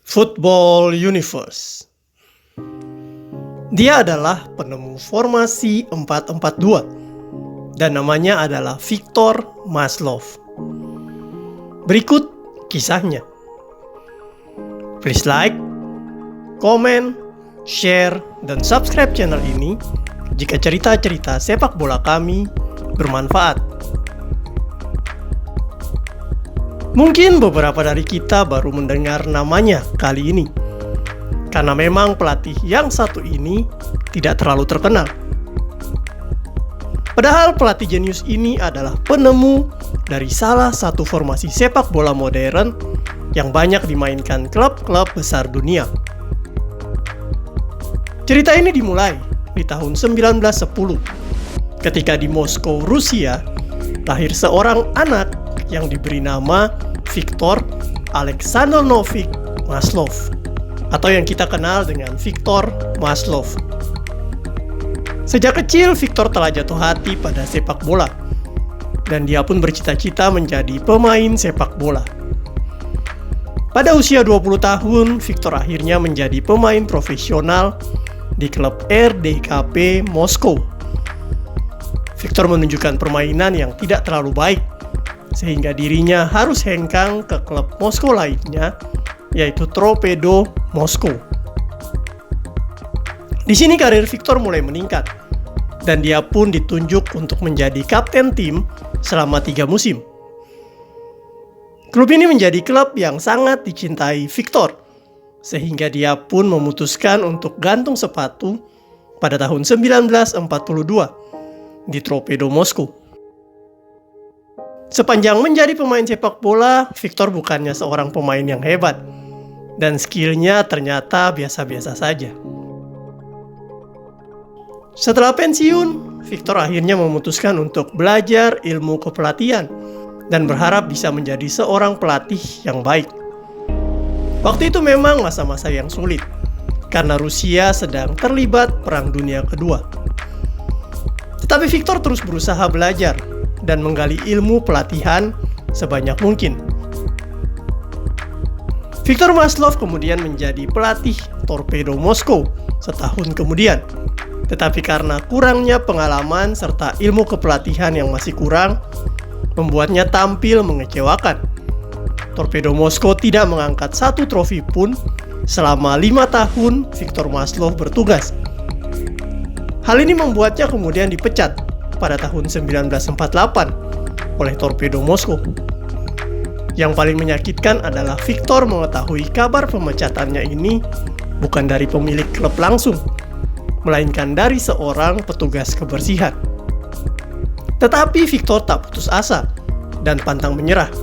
Football Universe. Dia adalah penemu formasi 4-4-2 dan namanya adalah Victor Maslov. Berikut kisahnya. Please like, comment, share, dan subscribe channel ini jika cerita-cerita sepak bola kami bermanfaat. Mungkin beberapa dari kita baru mendengar namanya kali ini, karena memang pelatih yang satu ini tidak terlalu terkenal. Padahal pelatih jenius ini adalah penemu dari salah satu formasi sepak bola modern yang banyak dimainkan klub-klub besar dunia. Cerita ini dimulai di tahun 1910, ketika di Moskow, Rusia, lahir seorang anak yang diberi nama Victor Alexandrovich Maslov, atau yang kita kenal dengan Victor Maslov. Sejak kecil, Victor telah jatuh hati pada sepak bola, dan dia pun bercita-cita menjadi pemain sepak bola. Pada usia 20 tahun, Victor akhirnya menjadi pemain profesional di klub RDKP Moskow. Victor menunjukkan permainan yang tidak terlalu baik, sehingga dirinya harus hengkang ke klub Moskow lainnya, yaitu Torpedo Moskow. Di sini karir Victor mulai meningkat, dan dia pun ditunjuk untuk menjadi kapten tim selama 3 musim. Klub ini menjadi klub yang sangat dicintai Victor, sehingga dia pun memutuskan untuk gantung sepatu pada tahun 1942 di Torpedo Moskow. Sepanjang menjadi pemain sepak bola, Victor bukannya seorang pemain yang hebat, dan skillnya ternyata biasa-biasa saja. Setelah pensiun, Victor akhirnya memutuskan untuk belajar ilmu kepelatihan dan berharap bisa menjadi seorang pelatih yang baik. Waktu itu memang masa-masa yang sulit, karena Rusia sedang terlibat Perang Dunia Kedua. Tetapi Victor terus berusaha belajar dan menggali ilmu pelatihan sebanyak mungkin. Victor Maslov kemudian menjadi pelatih Torpedo Moskow setahun kemudian. Tetapi karena kurangnya pengalaman serta ilmu kepelatihan yang masih kurang, membuatnya tampil mengecewakan. Torpedo Moskow tidak mengangkat satu trofi pun selama 5 tahun Victor Maslov bertugas. Hal ini membuatnya kemudian dipecat pada tahun 1948 oleh Torpedo Moskow. Yang paling menyakitkan adalah Victor mengetahui kabar pemecatannya ini bukan dari pemilik klub langsung, melainkan dari seorang petugas kebersihan. Tetapi Victor tak putus asa dan pantang menyerah.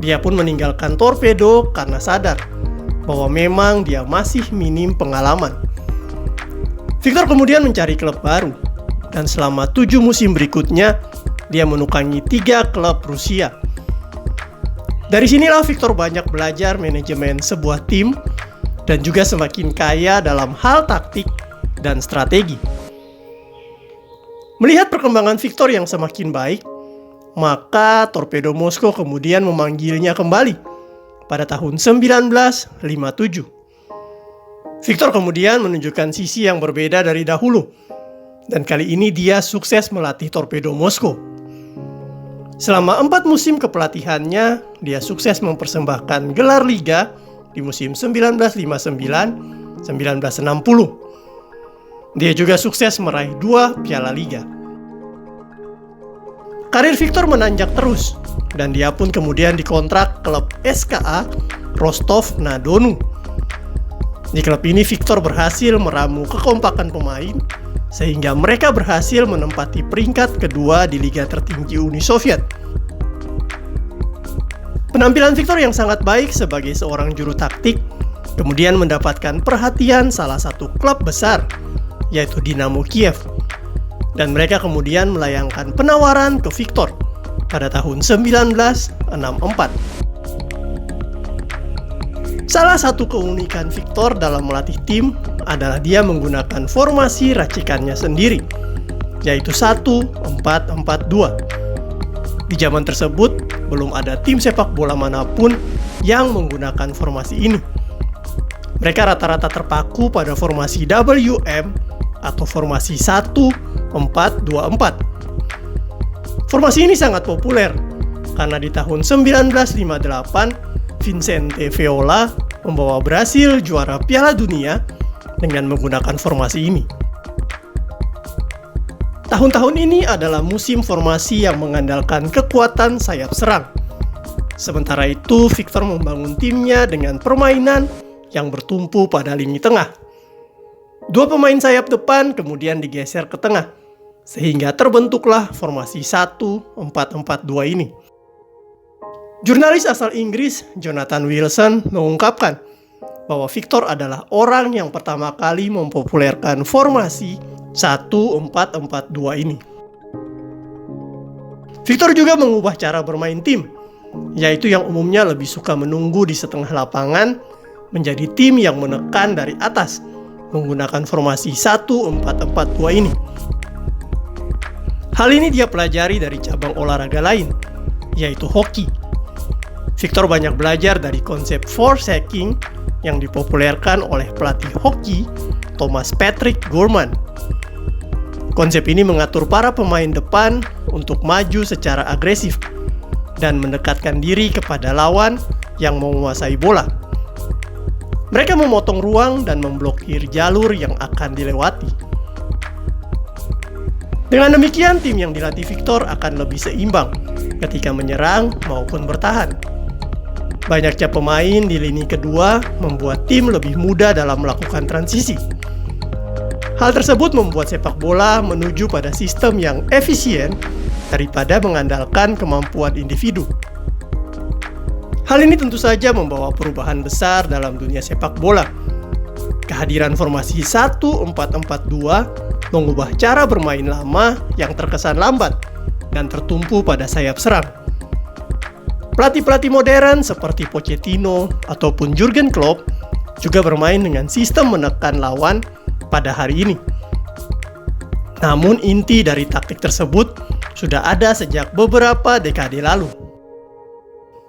Dia pun meninggalkan Torpedo karena sadar bahwa memang dia masih minim pengalaman. Victor kemudian mencari klub baru, dan selama 7 musim berikutnya, dia menukangi 3 klub Rusia. Dari sinilah Victor banyak belajar manajemen sebuah tim, dan juga semakin kaya dalam hal taktik dan strategi. Melihat perkembangan Victor yang semakin baik, maka Torpedo Moskow kemudian memanggilnya kembali pada tahun 1957. Victor kemudian menunjukkan sisi yang berbeda dari dahulu, dan kali ini dia sukses melatih Torpedo Moskow. Selama 4 musim kepelatihannya, dia sukses mempersembahkan gelar liga di musim 1959-1960. Dia juga sukses meraih 2 piala liga. Karir Victor menanjak terus, dan dia pun kemudian dikontrak klub SKA Rostov-na-Donu. Di klub ini Victor berhasil meramu kekompakan pemain, sehingga mereka berhasil menempati peringkat kedua di liga tertinggi Uni Soviet. Penampilan Victor yang sangat baik sebagai seorang juru taktik kemudian mendapatkan perhatian salah satu klub besar, yaitu Dinamo Kiev, dan mereka kemudian melayangkan penawaran ke Victor pada tahun 1964. Salah satu keunikan Victor dalam melatih tim adalah dia menggunakan formasi racikannya sendiri, yaitu 1-4-4-2. Di zaman tersebut, belum ada tim sepak bola manapun yang menggunakan formasi ini. Mereka rata-rata terpaku pada formasi WM atau formasi 1-4-2-4. Formasi ini sangat populer karena di tahun 1958 Vicente Viola membawa Brasil juara Piala Dunia dengan menggunakan formasi ini. Tahun-tahun ini adalah musim formasi yang mengandalkan kekuatan sayap serang. Sementara itu, Victor membangun timnya dengan permainan yang bertumpu pada lini tengah. Dua pemain sayap depan kemudian digeser ke tengah, sehingga terbentuklah formasi 1-4-4-2 ini. Jurnalis asal Inggris, Jonathan Wilson, mengungkapkan bahwa Victor adalah orang yang pertama kali mempopulerkan formasi 1-4-4-2 ini. Victor juga mengubah cara bermain tim, yaitu yang umumnya lebih suka menunggu di setengah lapangan, menjadi tim yang menekan dari atas, menggunakan formasi 1-4-4-2 ini. Hal ini dia pelajari dari cabang olahraga lain, yaitu hoki. Victor banyak belajar dari konsep forsaking yang dipopulerkan oleh pelatih hoki Thomas Patrick Gorman. Konsep ini mengatur para pemain depan untuk maju secara agresif dan mendekatkan diri kepada lawan yang menguasai bola. Mereka memotong ruang dan memblokir jalur yang akan dilewati. Dengan demikian, tim yang dilatih Victor akan lebih seimbang ketika menyerang maupun bertahan. Banyaknya pemain di lini kedua membuat tim lebih mudah dalam melakukan transisi. Hal tersebut membuat sepak bola menuju pada sistem yang efisien daripada mengandalkan kemampuan individu. Hal ini tentu saja membawa perubahan besar dalam dunia sepak bola. Kehadiran formasi 1-4-4-2 mengubah cara bermain lama yang terkesan lambat dan tertumpu pada sayap serang. Pelatih-pelatih modern seperti Pochettino ataupun Jurgen Klopp juga bermain dengan sistem menekan lawan pada hari ini. Namun inti dari taktik tersebut sudah ada sejak beberapa dekade lalu.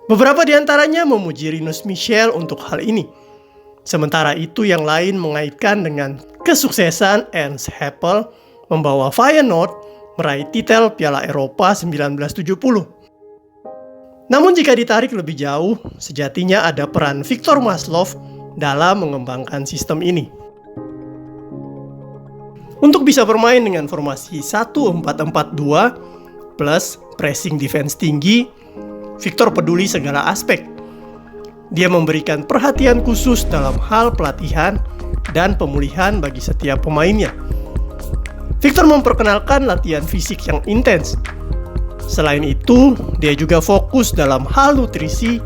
Beberapa di antaranya memuji Rinus Michels untuk hal ini. Sementara itu yang lain mengaitkan dengan kesuksesan Ernst Happel membawa Feyenoord meraih titel Piala Eropa 1970. Namun jika ditarik lebih jauh, sejatinya ada peran Victor Maslow dalam mengembangkan sistem ini. Untuk bisa bermain dengan formasi 1-4-4-2 plus pressing defense tinggi, Victor peduli segala aspek. Dia memberikan perhatian khusus dalam hal pelatihan dan pemulihan bagi setiap pemainnya. Victor memperkenalkan latihan fisik yang intens. Selain itu, dia juga fokus dalam hal nutrisi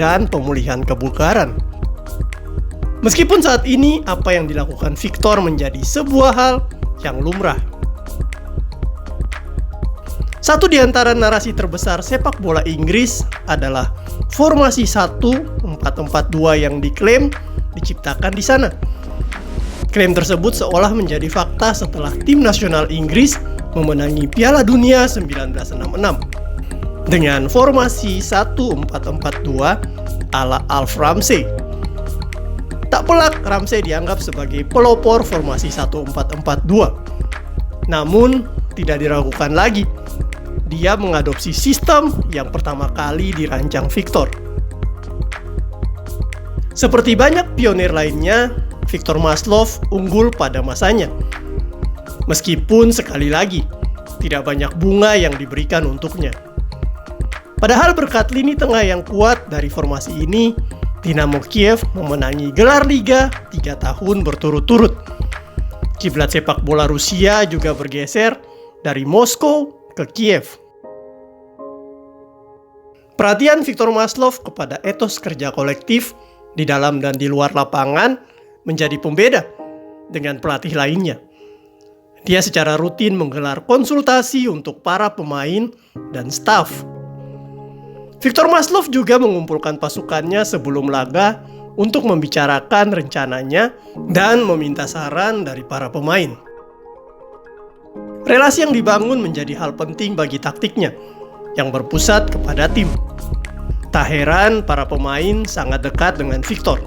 dan pemulihan kebugaran. Meskipun saat ini apa yang dilakukan Victor menjadi sebuah hal yang lumrah. Satu di antara narasi terbesar sepak bola Inggris adalah formasi 1-4-4-2 yang diklaim diciptakan di sana. Klaim tersebut seolah menjadi fakta setelah tim nasional Inggris memenangi Piala Dunia 1966 dengan formasi 1-4-4-2 ala Alf Ramsey. Tak pelak, Ramsey dianggap sebagai pelopor formasi 1-4-4-2. Namun, tidak diragukan lagi, dia mengadopsi sistem yang pertama kali dirancang Victor. Seperti banyak pionir lainnya, Victor Maslow unggul pada masanya. Meskipun sekali lagi, tidak banyak bunga yang diberikan untuknya. Padahal berkat lini tengah yang kuat dari formasi ini, Dinamo Kiev memenangi gelar Liga 3 tahun berturut-turut. Kiblat sepak bola Rusia juga bergeser dari Moskow ke Kiev. Perhatian Victor Maslow kepada etos kerja kolektif di dalam dan di luar lapangan menjadi pembeda dengan pelatih lainnya. Dia secara rutin menggelar konsultasi untuk para pemain dan staf. Victor Maslow juga mengumpulkan pasukannya sebelum laga untuk membicarakan rencananya dan meminta saran dari para pemain. Relasi yang dibangun menjadi hal penting bagi taktiknya yang berpusat kepada tim. Tak heran para pemain sangat dekat dengan Victor.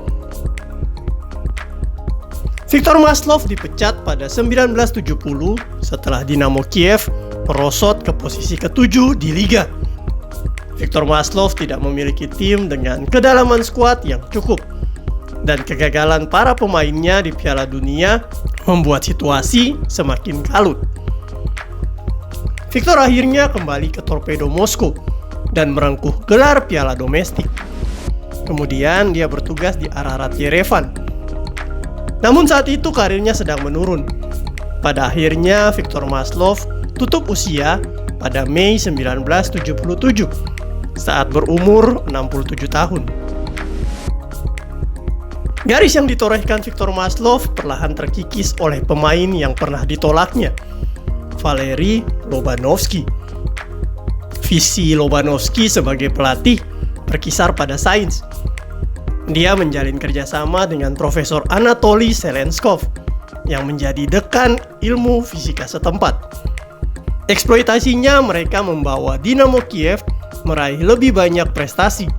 Viktor Maslow dipecat pada 1970 setelah Dinamo Kiev merosot ke posisi ke-7 di liga. Viktor Maslow tidak memiliki tim dengan kedalaman skuad yang cukup, dan kegagalan para pemainnya di Piala Dunia membuat situasi semakin kalut. Viktor akhirnya kembali ke Torpedo Moskow dan merengkuh gelar piala domestik. Kemudian dia bertugas di Ararat Yerevan. Namun saat itu karirnya sedang menurun. Pada akhirnya Viktor Maslow tutup usia pada Mei 1977 saat berumur 67 tahun. Garis yang ditorehkan Viktor Maslow perlahan terkikis oleh pemain yang pernah ditolaknya, Valery Lobanovsky. Visi Lobanovsky sebagai pelatih berkisar pada sains. Dia menjalin kerjasama dengan Profesor Anatoly Selenskov yang menjadi dekan ilmu fisika setempat. Eksploitasinya mereka membawa Dinamo Kiev meraih lebih banyak prestasi.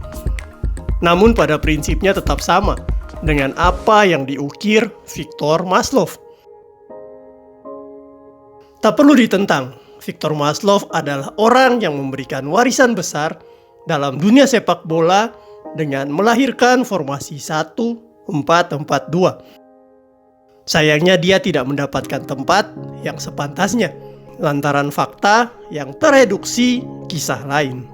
Namun pada prinsipnya tetap sama dengan apa yang diukir Viktor Maslow. Tak perlu ditentang, Viktor Maslow adalah orang yang memberikan warisan besar dalam dunia sepak bola dengan melahirkan formasi 1-4-4-2. Sayangnya dia tidak mendapatkan tempat yang sepantasnya lantaran fakta yang tereduksi kisah lain.